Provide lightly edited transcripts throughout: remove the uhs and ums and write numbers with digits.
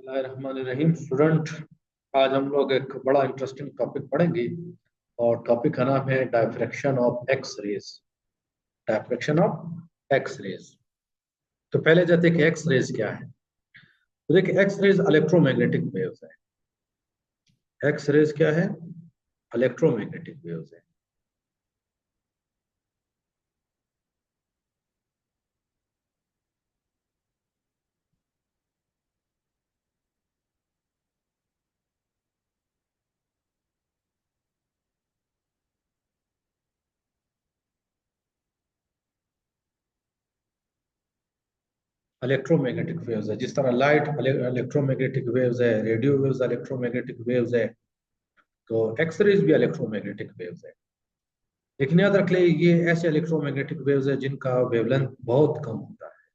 बिस्मिल्लाहिर्रहमानिर्रहीम। स्टूडेंट, आज हम लोग एक बड़ा इंटरेस्टिंग टॉपिक पढ़ेंगे और टॉपिक का नाम है diffraction of X rays. Diffraction of X rays. तो पहले जानते हैं कि एक्स रेज क्या है। तो देखिए, एक्स रेज इलेक्ट्रोमैग्नेटिक वेव्स है। एक्स रेज क्या है? इलेक्ट्रोमैग्नेटिक वेव्स है। इलेक्ट्रोमैग्नेटिक वेव्स है, जिस तरह लाइट इलेक्ट्रोमैग्नेटिक वेव्स है, रेडियो वेव्स इलेक्ट्रोमैग्नेटिक वेव्स है, तो एक्स रेज भी इलेक्ट्रोमैग्नेटिक वेव्स है। लेकिन याद रख ले, ये ऐसे इलेक्ट्रोमैग्नेटिक वेव्स है जिनका वेवलेंथ बहुत कम होता है।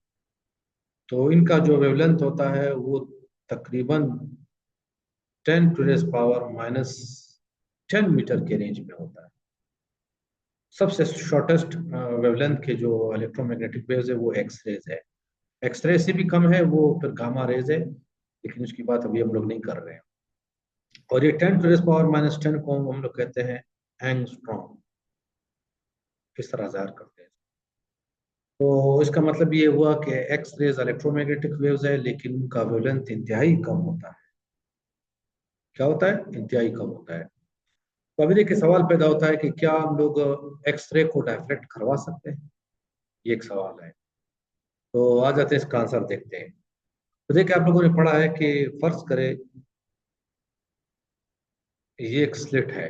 तो इनका जो वेवलेंथ होता है वो तकरीबन 10 टू द पावर -10 मीटर के रेंज में होता है। सबसे शॉर्टेस्ट वेवलेंथ के जो इलेक्ट्रोमैग्नेटिक वेव्स है वो एक्स रेज है। एक्स रे से भी कम है वो फिर गामा रेज है, लेकिन उसकी बात अभी हम लोग नहीं कर रहे हैं। और ये 10 टू द पावर -10 को हम लोग कहते हैं एंगस्ट्रॉम। किस तरह ज़ाहिर करते हैं? तो इसका मतलब ये हुआ कि एक्स रेज इलेक्ट्रोमैग्नेटिक वेव्स है, लेकिन उनका वेवलेंथ इंतहाई कम होता है। क्या होता है? इंतहाई कम होता है। तो अभी देखिए, सवाल पैदा होता है कि क्या हम लोग एक्सरे को डायफ्रेक्ट करवा सकते हैं? ये एक सवाल है। तो आ जाते हैं, इसका आंसर देखते हैं। तो देखिए, आप लोगों ने पढ़ा है कि फर्ज करें ये एक स्लिट है,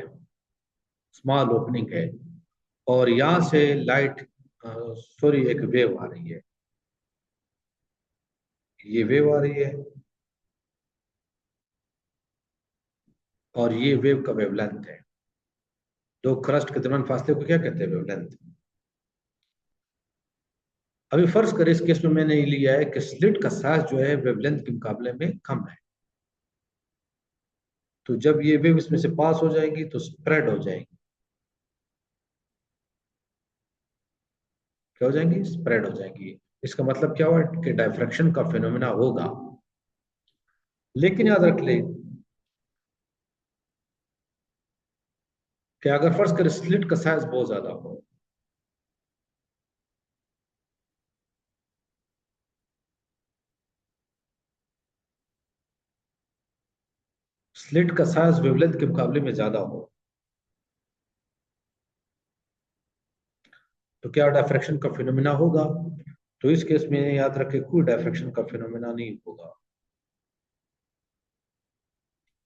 स्मॉल ओपनिंग है, और यहां से लाइट, सॉरी, एक वेव आ रही है। ये वेव आ रही है और ये वेव का वेवलेंथ है। दो क्रस्ट के दरमियान फासले को क्या कहते हैं? वेवलेंथ। अभी फर्ज करें, इस केस में मैंने ये लिया है कि स्लिट का साइज जो है वेवलेंथ के मुकाबले में कम है। तो जब ये वेव इसमें से पास हो जाएगी तो स्प्रेड हो जाएगी। क्या हो जाएंगी? स्प्रेड हो जाएगी। इसका मतलब क्या हुआ कि डायफ्रैक्शन का फिनोमेना होगा। लेकिन याद रख ले कि अगर फर्ज करें स्लिट का साइज बहुत ज्यादा हो, स्लिट का साइज वेवलेंथ के मुकाबले में ज्यादा हो, तो क्या डायफ्रैक्शन का फिनोमेना होगा? तो इस केस में याद रखे, कोई डायफ्रैक्शन का फिनोमेना नहीं होगा।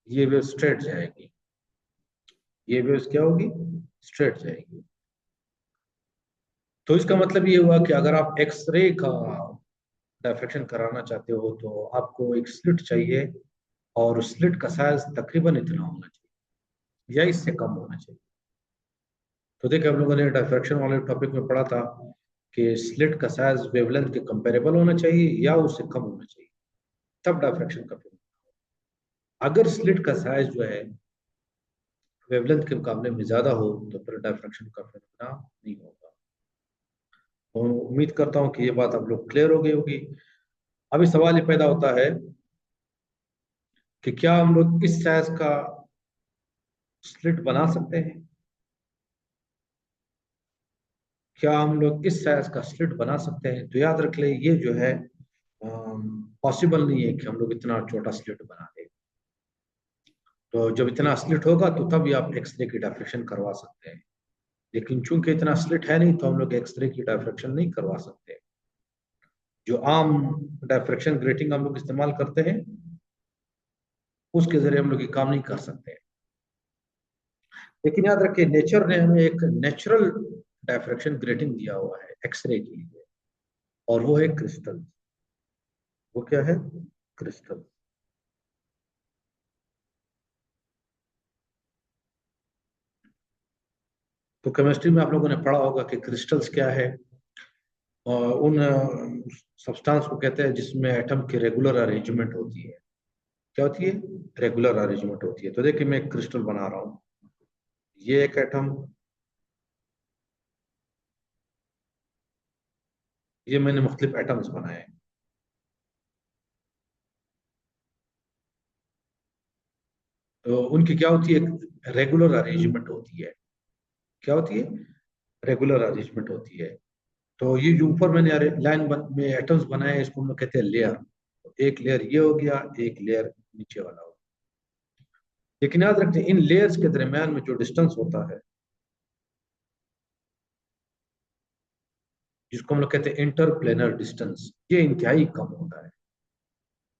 ये वेव स्ट्रेट जाएगी। ये वेव क्या होगी? स्ट्रेट जाएगी। तो इसका मतलब ये हुआ कि अगर आप एक्सरे का डायफ्रैक्शन कराना चाहते हो तो आपको एक स्लिट चाहिए, और उस स्लिट का साइज तकरीबन इतना होना चाहिए या इससे कम होना चाहिए। तो देखिए, हम लोगों ने डायफ्रैक्शन वाले टॉपिक में पढ़ा था कि स्लिट का साइज वेवलेंथ के कंपेरेबल होना चाहिए या उससे कम होना चाहिए, तब डायफ्रैक्शन का फिर। अगर स्लिट का साइज जो है वेवलेंथ के मुकाबले में ज्यादा हो तो फिर डायफ्रैक्शन का फिनोमेना नहीं होगा। तो उम्मीद करता हूँ कि ये बात आप लोग क्लियर हो गई होगी। अभी सवाल ये पैदा होता है कि क्या हम लोग इस साइज का स्लिट बना सकते हैं? क्या हम लोग इस साइज का स्लिट बना सकते हैं? तो याद रख ले, ये जो है पॉसिबल नहीं है कि हम लोग इतना छोटा स्लिट बना दें। तो जब इतना स्लिट होगा तो तभी आप एक्सरे की डायफ्रेक्शन करवा सकते हैं। लेकिन चूंकि इतना स्लिट है नहीं, तो हम लोग एक्सरे की डायफ्रेक्शन नहीं करवा सकते। जो आम डायफ्रेक्शन ग्रेटिंग हम लोग इस्तेमाल करते हैं, उसके जरिए हम लोग ये काम नहीं कर सकते। लेकिन याद रखिए, नेचर ने हमें एक नेचुरल डायफ्रेक्शन ग्रेटिंग दिया हुआ है एक्सरे के लिए, और वो है क्रिस्टल। वो क्या है? क्रिस्टल। तो केमिस्ट्री में आप लोगों ने पढ़ा होगा कि क्रिस्टल्स क्या है, और उन सब्सटेंस को कहते हैं जिसमें एटम की रेगुलर अरेंजमेंट होती है। क्या होती है? रेगुलर अरेंजमेंट होती है। तो देखिए, मैं एक क्रिस्टल बना रहा हूँ। ये एक एटम, ये मैंने मुख्तलिफ एटम्स बनाए हैं। तो उनकी क्या होती है, रेगुलर अरेंजमेंट होती है। क्या होती है? रेगुलर अरेंजमेंट होती है। तो ये जो ऊपर मैंने में एटम्स बनाए, इसको हम लोग कहते हैं लेयर। एक लेयर ये हो गया, एक लेयर नीचे वाला हो। लेकिन याद रखते हैं इन लेयर्स के दरमियान में जो डिस्टेंस होता है, जिसको हम लोग कहते हैं इंटरप्लेनर डिस्टेंस, ये इंतहाई कम होता है।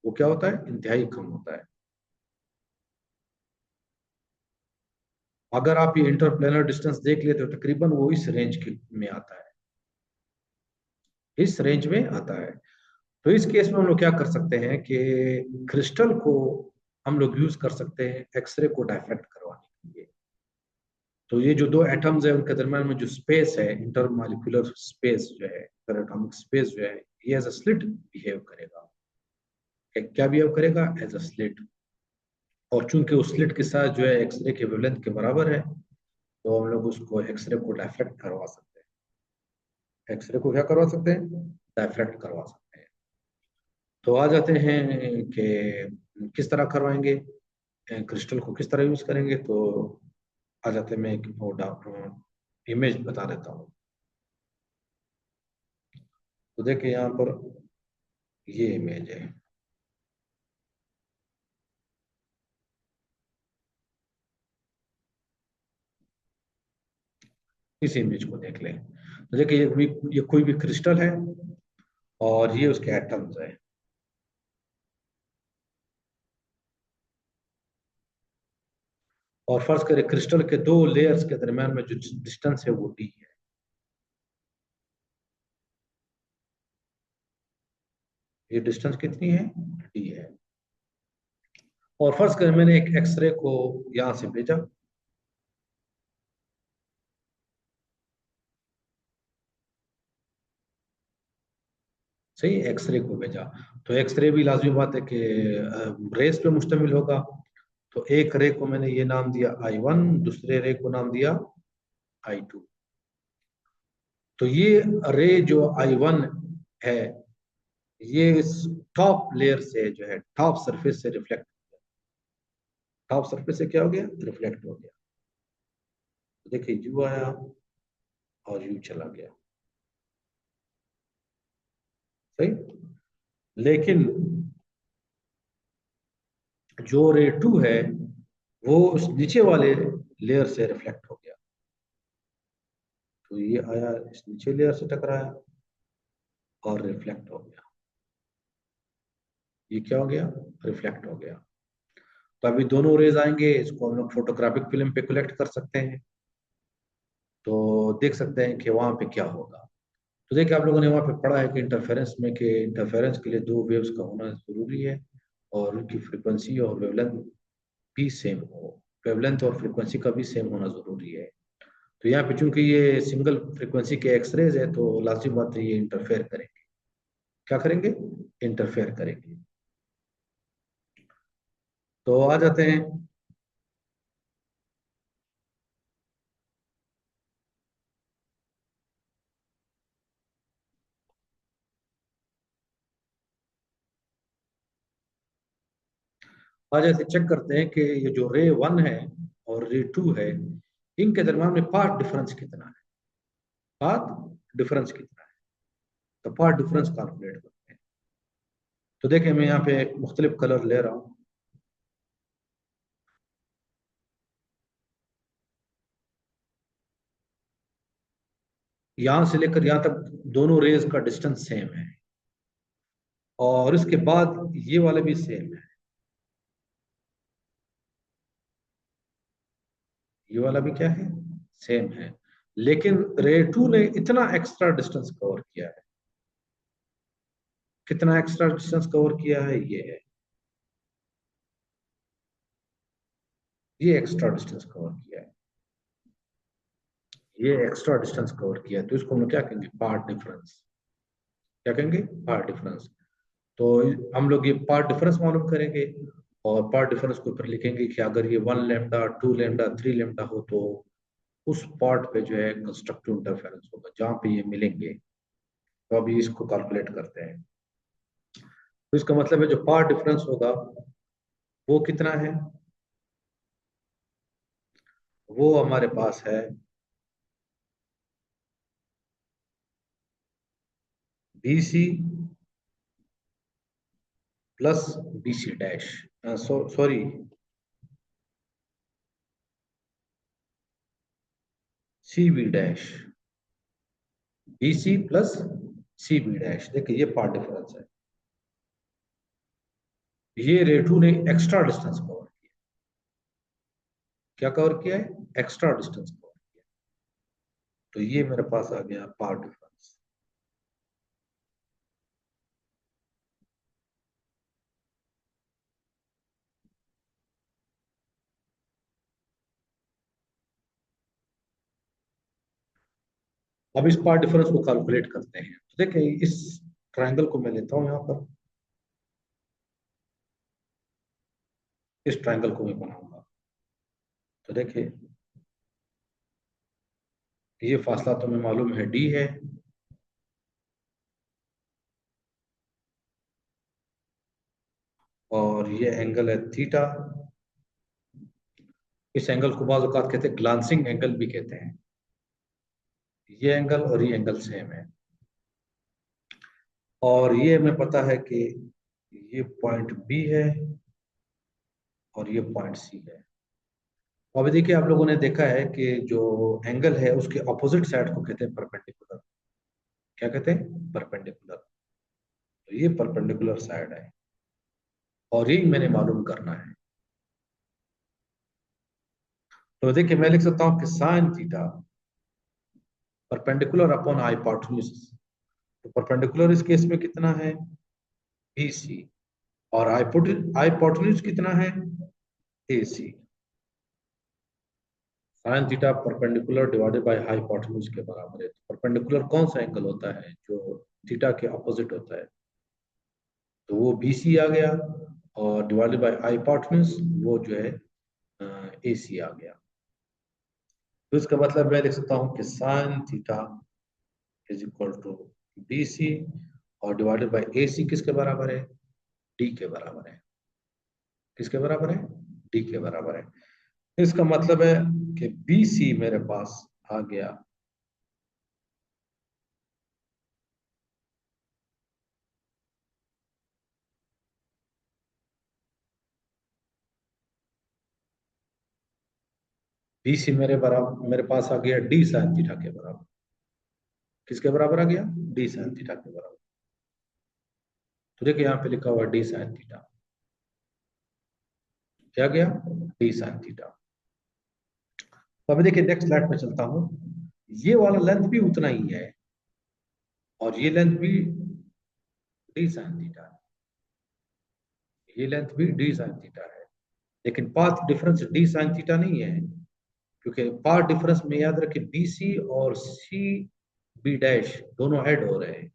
वो क्या होता है? इंतहाई कम होता है। अगर आप ये इंटरप्लेनर डिस्टेंस देख लेते हो, तकरीबन वो इस रेंज के में आता है, इस रेंज में आता है। तो इस केस में हम लोग क्या कर सकते हैं कि क्रिस्टल को हम लोग यूज कर सकते हैं एक्सरे को डायफ्रैक्ट करवाने के लिए। तो ये जो दो एटम्स है उनके दरम्यान में जो स्पेस है, इंटरमॉलिक्यूलर स्पेस जो है, एटॉमिक स्पेस जो है, ये एज अ स्लिट बिहेव करेगा। क्या बिहेव करेगा? As a slit. और चूंकि उस स्लिट के साथ जो है एक्सरे के वेवलेंथ के बराबर है, तो हम लोग उसको एक्सरे को डायफ्रैक्ट करवा सकते हैं। एक्सरे को क्या करवा सकते हैं? डायफ्रैक्ट करवा सकते हैं। तो आ जाते हैं कि किस तरह करवाएंगे, क्रिस्टल को किस तरह यूज करेंगे। तो आ जाते हैं, मैं एक इमेज बता देता हूँ। तो देखिए यहाँ पर ये इमेज है। इस इमेज को देख लें। तो देखिए ये कोई भी क्रिस्टल है और ये उसके एटम्स है। और फर्ज करें क्रिस्टल के दो लेयर्स के दरमियान में जो डिस्टेंस है वो डी है। ये डिस्टेंस कितनी है? डी है। और फर्ज करें मैंने एक एक्सरे को यहां से भेजा। सही, एक्सरे को भेजा। तो एक्सरे भी लाजमी बात है कि रेस पे मुश्तमिल होगा। तो एक रे को मैंने ये नाम दिया I1, दूसरे रे को नाम दिया I2। तो ये रे जो I1 है, ये इस टॉप लेयर से जो है, टॉप सरफेस से रिफ्लेक्ट, टॉप सरफेस से क्या हो गया? रिफ्लेक्ट हो गया। तो देखिए यू आया और यू चला गया। सही। लेकिन जो रे टू है, वो उस नीचे वाले लेयर से रिफ्लेक्ट हो गया। तो ये आया, इस नीचे लेयर से टकराया और रिफ्लेक्ट हो गया। ये क्या हो गया? रिफ्लेक्ट हो गया। तो अभी दोनों रेज आएंगे, इसको हम लोग फोटोग्राफिक फिल्म पे कलेक्ट कर सकते हैं। तो देख सकते हैं कि वहां पे क्या होगा। तो देखिए आप लोगों ने वहां पे पढ़ा है कि इंटरफेरेंस में, कि इंटरफेरेंस के लिए दो वेव्स का होना जरूरी है और उनकी फ्रीक्वेंसी और वेवलेंथ भी सेम हो। वेवलेंथ और फ्रीक्वेंसी का भी सेम होना जरूरी है। तो यहाँ पे चूंकि ये सिंगल फ्रीक्वेंसी के एक्सरेज है, तो लाजिम बात है ये इंटरफेयर करेंगे। क्या करेंगे? इंटरफेयर करेंगे। तो आ जाते हैं, चेक करते हैं कि ये जो रे वन है और रे टू है, इनके दरम्यान में पाथ डिफरेंस कितना है। पाथ डिफरेंस कितना है? तो पाथ डिफरेंस कैलकुलेट करते हैं। तो देखिए मैं यहाँ पे मुख्तलिफ कलर ले रहा हूँ। यहाँ से लेकर यहाँ तक दोनों रेज का डिस्टेंस सेम है, और इसके बाद ये वाला भी सेम है, ये वाला भी क्या है? सेम है। लेकिन रे टू ने इतना एक्स्ट्रा डिस्टेंस कवर किया है। कितना एक्स्ट्रा डिस्टेंस कवर किया है? ये है, ये एक्स्ट्रा डिस्टेंस कवर किया है। ये एक्स्ट्रा डिस्टेंस कवर किया है, तो इसको हम लोग क्या कहेंगे? Path difference. क्या कहेंगे? Path difference. तो हम लोग ये पार्ट डिफरेंस मालूम करेंगे, और पार्ट डिफरेंस को फिर लिखेंगे कि अगर ये 1 लैम्डा, 2 लैम्डा, 3 लैम्डा हो, तो उस पार्ट पे जो है कंस्ट्रक्टिव इंटरफेरेंस होगा जहां पे ये मिलेंगे। तो अभी इसको कैलकुलेट करते हैं। तो इसका मतलब है जो पार्ट डिफरेंस होगा वो कितना है? वो हमारे पास है B C plus B C dash, sorry, C B dash, B C plus C B dash. देखिए ये पार्ट डिफरेंस है। ये रेटू ने एक्स्ट्रा डिस्टेंस कवर किया। क्या कवर किया है? एक्स्ट्रा डिस्टेंस कवर किया। तो ये मेरे पास आ गया पार्ट डिफरेंस। अब इस पार्ट डिफरेंस को कैलकुलेट करते हैं। तो देखिए इस ट्रायंगल को मैं लेता हूं, यहां पर इस ट्रायंगल को मैं बनाऊंगा। तो देखिए ये फासला तुम्हें मालूम है डी है, और ये एंगल है थीटा। इस एंगल को बाज़ औक़ात कहते हैं ग्लांसिंग एंगल भी कहते हैं। ये एंगल और ये एंगल सेम है। और ये हमें पता है कि ये पॉइंट बी है और ये पॉइंट सी है। अभी देखिए आप लोगों ने देखा है कि जो एंगल है उसके अपोजिट साइड को कहते हैं परपेंडिकुलर। क्या कहते हैं? परपेंडिकुलर। तो ये परपेंडिकुलर साइड है और यही मैंने मालूम करना है। तो देखिए मैं लिख सकता हूं कि sine theta perpendicular upon hypotenuse. तो परपेंडिकुलर इस केस में कितना है? B C. और हाइपोटेन्यूज कितना है? A C. Sine theta perpendicular divided by hypotenuse के बराबर है। तो परपेंडिकुलर कौन सा एंगल होता है जो थीटा के अपोजिट होता है? तो वो बी सी आ गया, और डिवाइडेड बाय हाइपोटेन्यूज वो जो है ए सी आ गया। तो इसका मतलब मैं लिख सकता हूँ कि sine theta is equal to B C, और डिवाइडेड बाय ए सी किसके बराबर है? डी के बराबर है। किसके बराबर है? डी के बराबर है। इसका मतलब है कि बी सी मेरे पास आ गया बी सी मेरे पास आ गया डी साइन थीटा के बराबर। किसके बराबर आ गया? डी साइन थीटा के बराबर। तो देखिए यहाँ पे लिखा हुआ डी साइन थीटा। क्या गया? D sine theta. तो अभी देखिए नेक्स्ट स्लाइड पे चलता हूँ। ये वाला लेंथ भी उतना ही है, और ये लेंथ भी डी साइन थीटा है। ये लेंथ भी डी साइन थीटा है। लेकिन path difference D sine theta नहीं है, क्योंकि पाथ डिफरेंस में याद रखिए बी सी और सी बी डैश दोनों ऐड हो रहे हैं।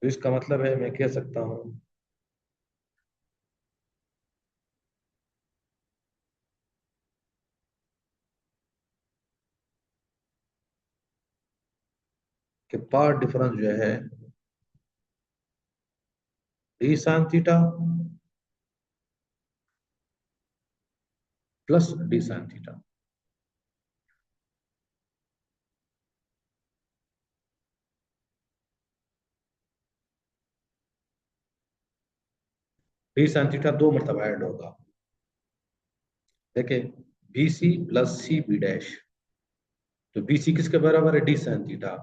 तो इसका मतलब है मैं कह सकता हूं कि पाथ डिफरेंस जो है d sine theta plus d sine theta. D sine theta दो मरतबा ऐड होगा। देखिए B C plus C B dash. तो बी सी किसके बराबर है? D sine theta.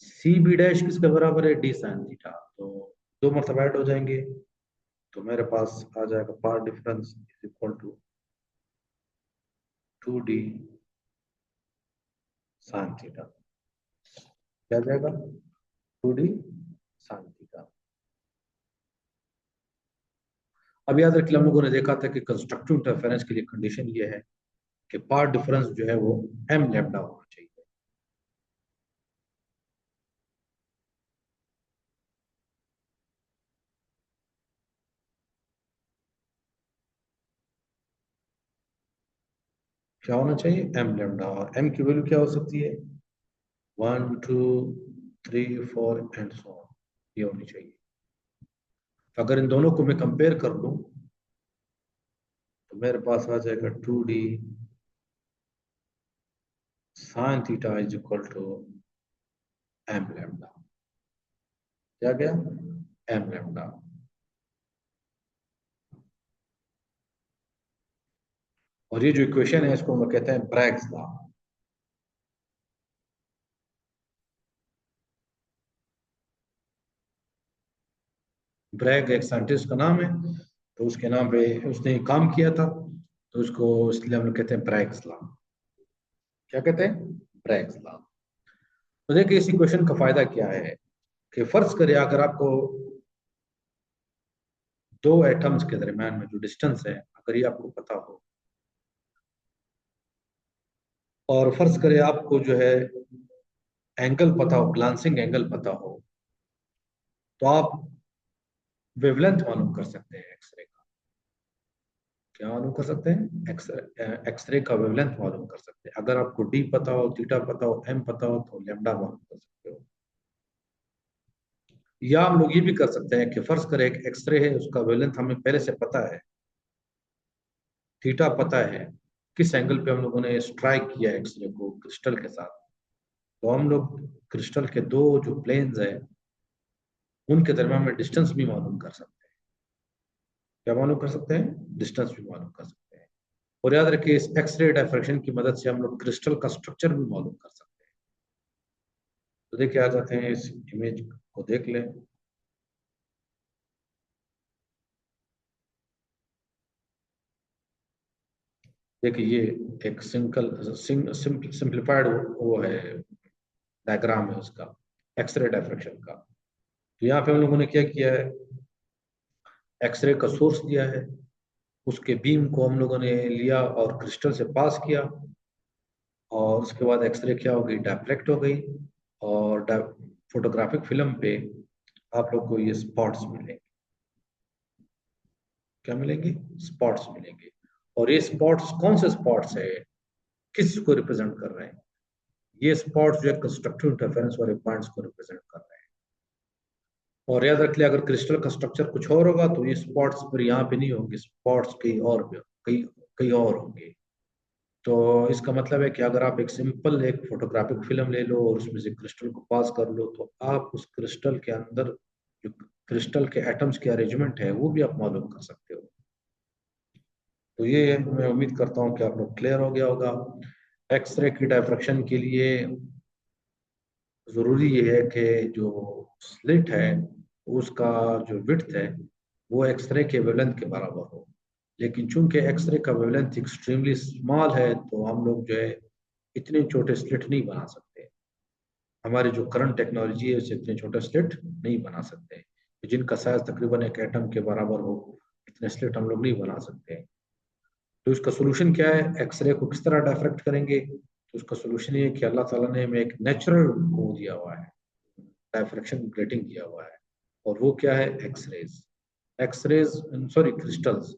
C B dash किसके बराबर है? D sine theta. तो दो मरतबा ऐड हो जाएंगे। तो मेरे पास आ जाएगा path difference is equal to 2D sine theta. क्या आ जाएगा? 2D sine theta. अब याद रखिए हम लोगों ने देखा था कि कंस्ट्रक्टिव इंटरफेरेंस के लिए कंडीशन ये है कि पाथ डिफरेंस जो है वो m लैम्डा होना चाहिए। क्या होना चाहिए? m lambda. और m की वैल्यू क्या हो सकती है? 1 2 3 4 एंड सो ऑन, ये होनी चाहिए। अगर इन दोनों को मैं कंपेयर कर लूं तो मेरे पास आ जाएगा 2D sine theta is equal to m lambda. क्या गया? M lambda. और ये जो इक्वेशन है इसको हम कहते हैं ब्रैग्स लॉ। ब्रैग एक साइंटिस्ट का नाम है, तो उसके नाम पे उसने काम किया था, तो उसको इसलिए हम लोग कहते हैं ब्रैग्स लॉ। क्या कहते हैं? Bragg's law. तो देखिए इस इक्वेशन का फायदा क्या है कि फर्ज करिए अगर आपको दो एटम्स के दरमियान में जो डिस्टेंस है अगर ये आपको पता हो, और फर्ज करिए आपको जो है एंगल पता हो, ग्लांसिंग एंगल पता हो, तो आप वेवलेंथ मालूम कर सकते हैं एक्सरे का। क्या मालूम कर सकते हैं? एक्सरे का वेवलेंथ मालूम कर सकते हैं। अगर आपको डी पता हो, थीटा पता हो, एम पता हो, तो लैम्डा मालूम कर सकते हो। या हम लोग ये भी कर सकते हैं कि फर्ज करें एक एक्सरे है, उसका वेवलेंथ हमें पहले से पता है, थीटा पता है, किस एंगल पे हम लोगों ने स्ट्राइक किया एक्सरे को क्रिस्टल के साथ, तो हम लोग क्रिस्टल के दो जो प्लेन्स है उनके दरम्यान में डिस्टेंस भी मालूम कर सकते हैं। क्या मालूम कर सकते हैं? डिस्टेंस भी मालूम कर सकते हैं। और याद रखिए इस एक्सरे डायफ्रैक्शन की मदद से हम लोग क्रिस्टल का स्ट्रक्चर भी मालूम कर सकते हैं। तो देखिए आ जाते हैं इस इमेज को देख लें। देखिए ये एक सिंप्लीफाइड वो है, डायग्राम है उसका, एक्सरे डायफ्रैक्शन का। तो यहाँ पे हम लोगों ने क्या किया है, एक्सरे का सोर्स दिया है, उसके बीम को हम लोगों ने लिया और क्रिस्टल से पास किया, और उसके बाद एक्सरे क्या हो गई, डायफ्लेक्ट हो गई, और फोटोग्राफिक फिल्म पे आप लोग को ये स्पॉट्स मिलेंगे। क्या मिलेंगे? स्पॉट्स मिलेंगे। और ये स्पॉट्स कौन से स्पॉट्स है, किस को रिप्रेजेंट कर रहे हैं? ये स्पॉट्स जो है कंस्ट्रक्टिव इंटरफेरेंस वाले पॉइंट्स को रिप्रेजेंट कर रहे हैं। और याद रख लिया अगर क्रिस्टल का स्ट्रक्चर कुछ और होगा तो ये स्पॉट्स पर यहाँ पे नहीं होंगे, स्पॉट्स कहीं और पे, कहीं कहीं और होंगे। तो इसका मतलब है कि अगर आप एक सिंपल एक फोटोग्राफिक फिल्म ले लो और उसमें से क्रिस्टल को पास कर लो, तो आप उस क्रिस्टल के अंदर जो क्रिस्टल के एटम्स के अरेंजमेंट है वो भी आप मालूम कर सकते हो। तो ये मैं उम्मीद करता हूँ कि आप लोग क्लियर हो गया होगा। एक्सरे की डायफ्रैक्शन के लिए जरूरी ये है कि जो स्लिट है उसका जो विड्थ है वो एक्सरे के वेवलेंथ के बराबर हो। लेकिन चूंकि एक्सरे का वेवलेंथ एक्सट्रीमली स्मॉल है तो हम लोग जो है इतने छोटे स्लिट नहीं बना सकते। हमारी जो करंट टेक्नोलॉजी है उससे इतने छोटे स्लिट नहीं बना सकते। जिनका साइज तकरीबन एक एटम के बराबर हो, इतने स्लिट हम लोग नहीं बना सकते। तो इसका सोल्यूशन क्या है, एक्सरे को किस तरह डायफ्रेक्ट करेंगे? तो उसका सोल्यूशन ये है कि अल्लाह ताला ने हमें एक नेचुरल वो दिया हुआ है, डायफ्रेक्शन ग्रेटिंग दिया हुआ है, और वो क्या है, x rays. X rays, sorry, crystals.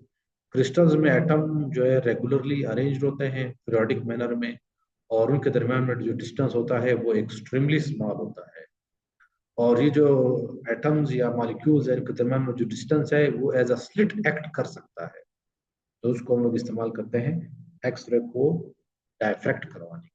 Crystals में एटम जो है रेगुलरली अरेंज्ड होते हैं पीरियोडिक मैनर में, और उनके दरमियान में जो डिस्टेंस होता है वो एक्सट्रीमली स्मॉल होता है। और ये जो एटम्स या मॉलिक्यूल्स है इनके दरमियान में जो डिस्टेंस है वो एज अ स्लिट एक्ट कर सकता है। तो उसको हम लोग इस्तेमाल करते हैं एक्सरे को डायफ्रैक्ट करवाने